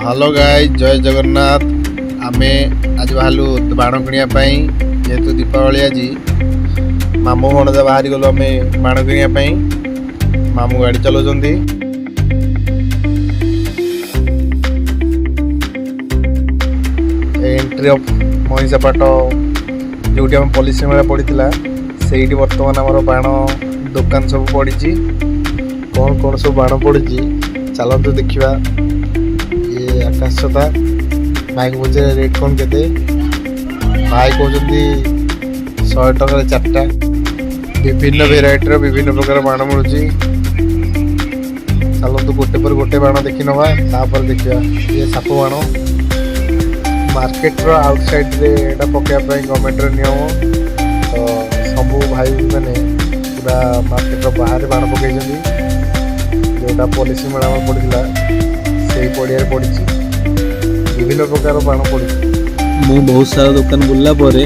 Hello guys, जय जगन्नाथ। आमे आज बाहरलु बाण किणा जेहेतु दीपावली आज मामू भणजा बाहरी गलु आमे बाण किणा। मामू गाड़ी चलाउछन्ति। एंट्री ऑफ महिषापाट जो पुलिस मेला पड़ा से बर्तमान आमर बाण दुकान सब पड़ी। कौन कौन सब बाण पड़ी चलतु देखा। ये आकाश छता भाई को पचारे रेट कौन के भाई कहते 100 टकर 4टा विभिन्न भेराइटर विभिन्न प्रकार बाण मिलूँ। चलतु गोटे पर गोटे बाण देखी नवा तापर देखा। ये साप बाण मार्केट आउटसाइड रे एटा पकाइबा गवर्नमेंट नियम तो सबू भाई मैंने पूरा मार्केट बाहर बाण पकई जोटा पुलिस मेला पड़ा से पड़िया पड़ी विभिन्न प्रकार बाण पड़ी। मु बहुत सारा दुकान बुल्ला परे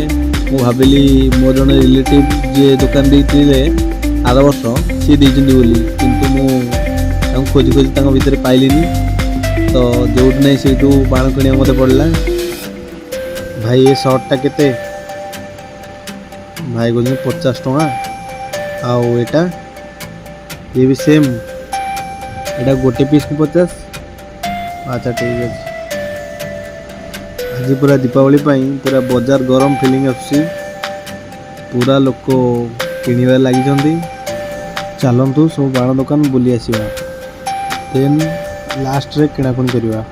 मु भाविली मो जन रिलेटिव जे दुकान देते आर वर्ष सी देती बोली किंतु मु खोजी खोजी भितर पाइलिनी तो जो नहीं से बाण किणा मत पड़ला। भाई ये शर्टा केते भाई कहते 50 टଙ୍କା आउ एटा ये भी सेम एटा गोटे पीस को 50। अच्छा ठीक है। आज पूरा दीपावली पूरा बाजार गरम फिलिंग आसी पूरा लोक किणवे लगी। चलतु सब बाण दुकान बुली आसवा देन लास्ट रे किणाकुणी करवा।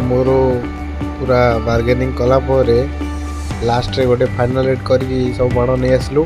मोर पूरा बार्गेनिंग कला लास्ट रे गोटे फाइनल रेट करके सब बाण नहीं आसलु।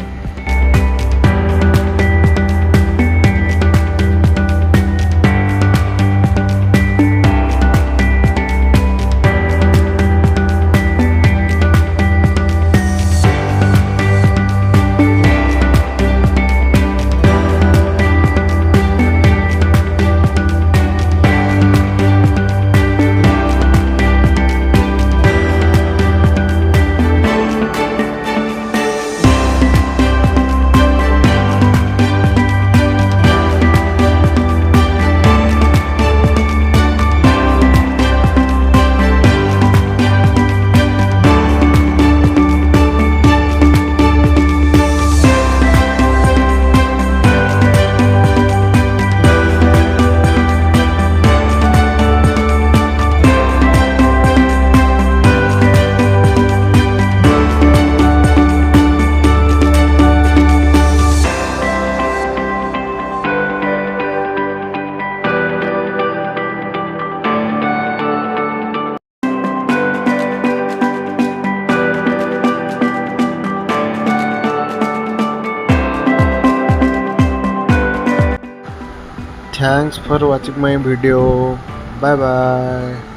Thanks for watching my video. Bye bye.